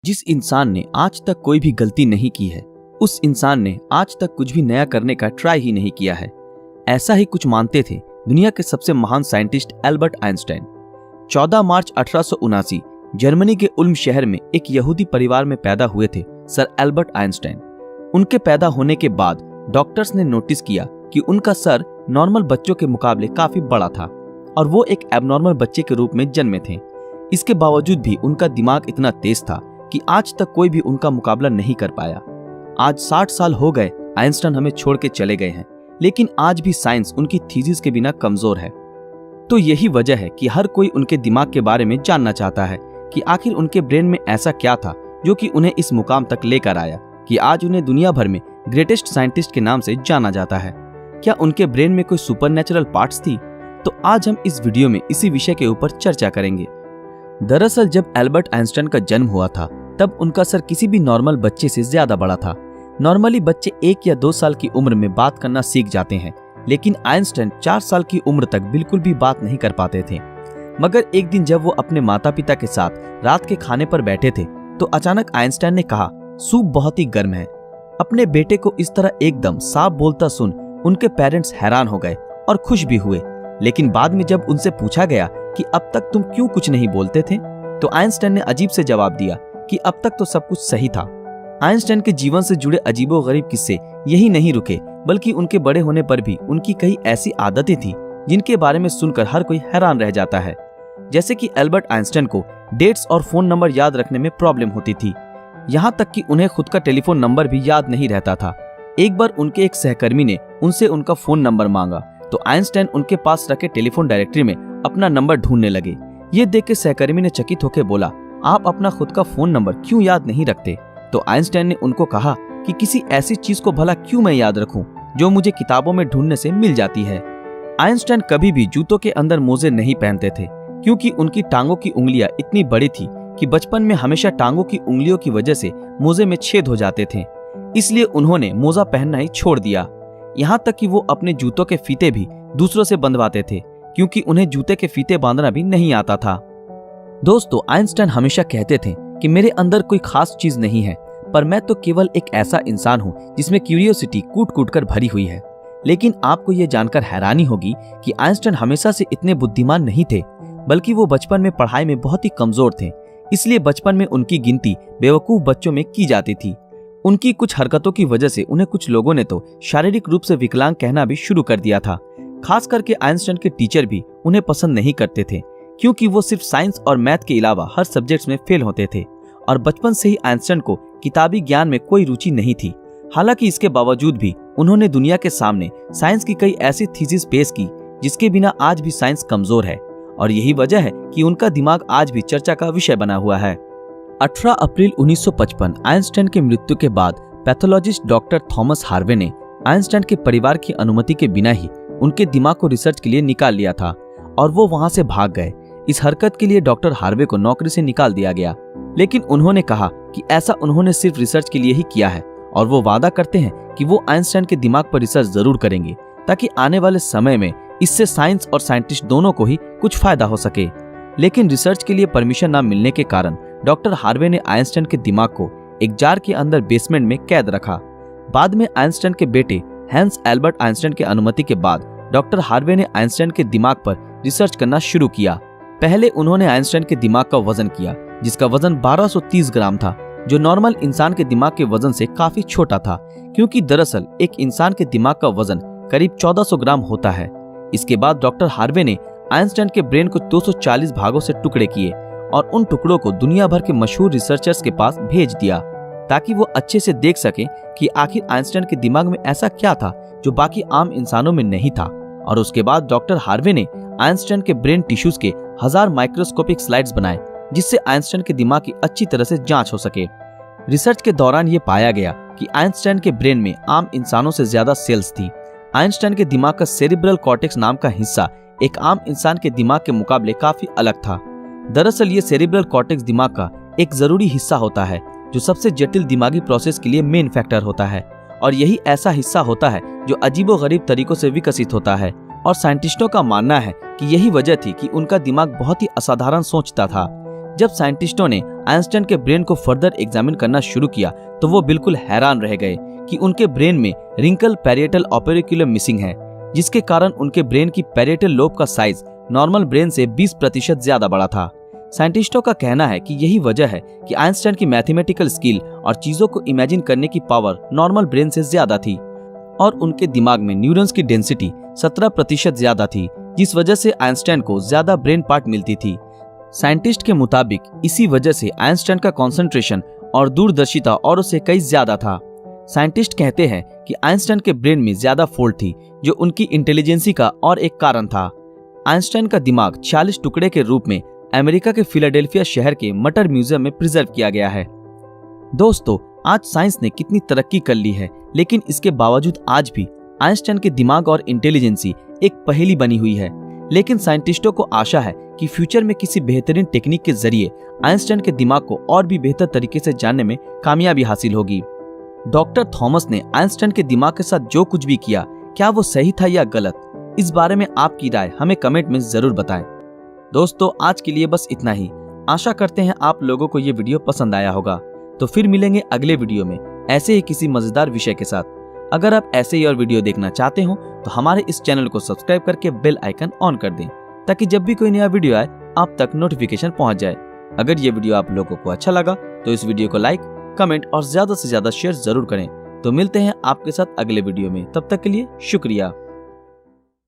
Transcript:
जिस इंसान ने आज तक कोई भी गलती नहीं की है, उस इंसान ने आज तक कुछ भी नया करने का ट्राई ही नहीं किया है। ऐसा ही कुछ मानते थे दुनिया के सबसे महान साइंटिस्ट एल्बर्ट आइंस्टाइन। 14 मार्च 1879 जर्मनी के उल्म शहर में एक यहूदी परिवार में पैदा हुए थे सर एल्बर्ट आइंस्टाइन। उनके पैदा होने के बाद डॉक्टर्स ने नोटिस किया कि उनका सर नॉर्मल बच्चों के मुकाबले काफी बड़ा था और वो एक एबनॉर्मल बच्चे के रूप में जन्मे थे। इसके बावजूद भी उनका दिमाग इतना तेज था कि आज तक कोई भी उनका मुकाबला नहीं कर पाया। आज 60 साल हो गए आइंस्टाइन हमें छोड़ के चले गए हैं, लेकिन आज भी साइंस उनकी थीसिस के बिना कमजोर है। तो यही वजह है कि हर कोई उनके दिमाग के बारे में जानना चाहता है कि आखिर उनके ब्रेन में ऐसा क्या था जो कि उन्हें इस मुकाम तक लेकर आया कि आज उन्हें दुनिया भर में ग्रेटेस्ट साइंटिस्ट के नाम से जाना जाता है। क्या उनके ब्रेन में कोई सुपरनैचुरल पार्ट्स थी? तो आज हम इस वीडियो में इसी विषय के ऊपर चर्चा करेंगे। दरअसल जब एल्बर्ट आइंस्टाइन का जन्म हुआ था तब उनका सर किसी भी नॉर्मल बच्चे से ज्यादा बड़ा था। नॉर्मली बच्चे 1 या 2 साल की उम्र में बात करना सीख जाते हैं, लेकिन आइंस्टाइन 4 साल की उम्र तक बिल्कुल भी बात नहीं कर पाते थे। मगर एक दिन जब वो अपने माता पिता के साथ रात के खाने पर बैठे थे तो अचानक आइंस्टाइन ने कहा, सूप बहुत ही गर्म है। अपने बेटे को इस तरह एकदम साफ बोलता सुन उनके पेरेंट्स हैरान हो गए और खुश भी हुए। लेकिन बाद में जब उनसे पूछा गया कि अब तक तुम क्यों कुछ नहीं बोलते थे, तो आइंस्टाइन ने अजीब से जवाब दिया कि अब तक तो सब कुछ सही था। आइंस्टाइन के जीवन से जुड़े अजीबोगरीब किस्से यही नहीं रुके, बल्कि उनके बड़े होने पर भी उनकी कई ऐसी आदतें थी जिनके बारे में सुनकर हर कोई हैरान रह जाता है। जैसे कि एल्बर्ट आइंस्टाइन को डेट्स और फोन नंबर याद रखने में प्रॉब्लम होती थी, यहाँ तक कि उन्हें खुद का टेलीफोन नंबर भी याद नहीं रहता था। एक बार उनके एक सहकर्मी ने उनसे उनका फोन नंबर मांगा तो आइंस्टाइन उनके पास रखे टेलीफोन डायरेक्टरी में अपना नंबर ढूंढने लगे। ये देख के सहकर्मी ने चकित होकर बोला, आप अपना खुद का फोन नंबर क्यों याद नहीं रखते? तो आइंस्टाइन ने उनको कहा कि किसी ऐसी चीज को भला क्यों मैं याद रखूं जो मुझे किताबों में ढूंढने से मिल जाती है। आइंस्टाइन कभी भी जूतों के अंदर मोजे नहीं पहनते थे, क्योंकि उनकी टांगों की उंगलियां इतनी बड़ी थी कि बचपन में हमेशा टांगों की उंगलियों की वजह से मोजे में छेद हो जाते थे। इसलिए उन्होंने मोजा पहनना ही छोड़ दिया। यहाँ तक कि वो अपने जूतों के फीते भी दूसरों से बंधवाते थे, क्योंकि उन्हें जूते के फीते बांधना भी नहीं आता था। दोस्तों, आइंस्टाइन हमेशा कहते थे कि मेरे अंदर कोई खास चीज नहीं है, पर मैं तो केवल एक ऐसा इंसान हूँ जिसमें क्यूरियोसिटी कूट कूट कर भरी हुई है। लेकिन आपको ये जानकर हैरानी होगी कि आइंस्टाइन हमेशा से इतने बुद्धिमान नहीं थे, बल्कि वो बचपन में पढ़ाई में बहुत ही कमजोर थे। इसलिए बचपन में उनकी गिनती बेवकूफ बच्चों में की जाती थी। उनकी कुछ हरकतों की वजह से उन्हें कुछ लोगों ने तो शारीरिक रूप से विकलांग कहना भी शुरू कर दिया था। खास करके आइंस्टाइन के टीचर भी उन्हें पसंद नहीं करते थे, क्योंकि वो सिर्फ साइंस और मैथ के अलावा हर सब्जेक्ट्स में फेल होते थे और बचपन से ही आइंस्टाइन को किताबी ज्ञान में कोई रुचि नहीं थी। हालांकि इसके बावजूद भी उन्होंने दुनिया के सामने साइंस की कई ऐसी थीसिस पेश की जिसके बिना आज भी साइंस कमजोर है, और यही वजह है कि उनका दिमाग आज भी चर्चा का विषय बना हुआ है। 18 अप्रैल 1955 आइंस्टाइन की मृत्यु के बाद पैथोलॉजिस्ट डॉक्टर थॉमस हार्वे ने आइंस्टाइन के परिवार की अनुमति के बिना ही उनके दिमाग को रिसर्च के लिए निकाल लिया था और वो वहां से भाग गए। इस हरकत के लिए डॉक्टर हार्वे को नौकरी से निकाल दिया गया, लेकिन उन्होंने कहा कि ऐसा उन्होंने सिर्फ रिसर्च के लिए ही किया है और वो वादा करते हैं कि वो आइंस्टाइन के दिमाग पर रिसर्च जरूर करेंगे ताकि आने वाले समय में इससे साइंस और साइंटिस्ट दोनों को ही कुछ फायदा हो सके। लेकिन रिसर्च के लिए परमिशन न मिलने के कारण डॉक्टर हार्वे ने आइंस्टाइन के दिमाग को एक जार के अंदर बेसमेंट में कैद रखा। बाद में आइंस्टाइन के बेटे हैंस एल्बर्ट आइंस्टाइन की अनुमति के बाद डॉक्टर हार्वे ने आइंस्टाइन के दिमाग पर रिसर्च करना शुरू किया। पहले उन्होंने आइंस्टाइन के दिमाग का वजन किया, जिसका वजन 1230 ग्राम था, जो नॉर्मल इंसान के दिमाग के वजन से काफी छोटा था, क्योंकि दरअसल एक इंसान के दिमाग का वजन करीब 1400 ग्राम होता है। इसके बाद डॉक्टर हार्वे ने आइंस्टाइन के ब्रेन को 240 भागों से टुकड़े किए और उन टुकड़ों को दुनिया भर के मशहूर रिसर्चर्स के पास भेज दिया ताकि वो अच्छे से देख सके कि आखिर आइंस्टाइन के दिमाग में ऐसा क्या था जो बाकी आम इंसानों में नहीं था। और उसके बाद डॉक्टर हार्वे ने आइंस्टाइन के ब्रेन टिश्यूज के 1000 माइक्रोस्कोपिक स्लाइड्स बनाए, जिससे आइंस्टाइन के दिमाग की अच्छी तरह से जांच हो सके। रिसर्च के दौरान ये पाया गया कि आइंस्टाइन के ब्रेन में आम इंसानों से ज्यादा सेल्स थी। आइंस्टाइन के दिमाग का सेरिब्रल कॉर्टेक्स नाम का हिस्सा एक आम इंसान के दिमाग के मुकाबले काफी अलग था। दरअसल ये सेरिब्रल कॉर्टेक्स दिमाग का एक जरूरी हिस्सा होता है जो सबसे जटिल दिमागी प्रोसेस के लिए मेन फैक्टर होता है, और यही ऐसा हिस्सा होता है जो अजीबोगरीब तरीकों से विकसित होता है। और साइंटिस्टों का मानना है कि यही वजह थी कि उनका दिमाग बहुत ही असाधारण सोचता था। जब साइंटिस्टों ने आइंस्टाइन के ब्रेन को फर्दर एग्जामिन करना शुरू किया तो वो बिल्कुल हैरान रह गए कि उनके ब्रेन में रिंकल पैरिएटल ओपेरिकुलम मिसिंग है, जिसके कारण उनके ब्रेन की पैरिएटल लोब का साइज नॉर्मल ब्रेन से 20% ज्यादा बड़ा था। साइंटिस्टों का कहना है कि यही वजह है कि आइंस्टाइन की मैथमेटिकल स्किल और चीजों को इमेजिन करने की पावर नॉर्मल ब्रेन से ज्यादा थी और उनके दिमाग में न्यूरॉन्स की डेंसिटी 17% ज्यादा थी, जिस वजह से आइंस्टाइन को ज्यादा ब्रेन पार्ट मिलती थी। साइंटिस्ट के मुताबिक इसी वजह से आइंस्टाइन का कंसंट्रेशन और दूरदर्शिता औरों से कई ज्यादा था। साइंटिस्ट कहते हैं कि आइंस्टाइन के ब्रेन में ज्यादा फोल्ड थी, जो उनकी इंटेलिजेंसी का और एक कारण था। आइंस्टाइन का दिमाग 46 टुकड़े के रूप में अमेरिका के फिलाडेल्फिया शहर के मटर म्यूजियम में प्रिजर्व किया गया है। दोस्तों, आज साइंस ने कितनी तरक्की कर ली है, लेकिन इसके बावजूद आज भी आइंस्टाइन के दिमाग और इंटेलिजेंसी एक पहेली बनी हुई है। लेकिन साइंटिस्टों को आशा है कि फ्यूचर में किसी बेहतरीन टेक्निक के जरिए आइंस्टाइन के दिमाग को और भी बेहतर तरीके से जानने में कामयाबी हासिल होगी। डॉक्टर थॉमस ने आइंस्टाइन के दिमाग के साथ जो कुछ भी किया, क्या वो सही था या गलत? इस बारे में आपकी राय हमें कमेंट में जरूर बताएं। दोस्तों, आज के लिए बस इतना ही। आशा करते हैं आप लोगों को ये वीडियो पसंद आया होगा। तो फिर मिलेंगे अगले वीडियो में ऐसे ही किसी मजेदार विषय के साथ। अगर आप ऐसे ही और वीडियो देखना चाहते हो तो हमारे इस चैनल को सब्सक्राइब करके बेल आइकन ऑन कर दें, ताकि जब भी कोई नया वीडियो आए आप तक नोटिफिकेशन पहुंच जाए। अगर ये वीडियो आप लोगों को अच्छा लगा तो इस वीडियो को लाइक, कमेंट और ज्यादा से ज्यादा शेयर जरूर करें। तो मिलते हैं आपके साथ अगले वीडियो में, तब तक के लिए शुक्रिया।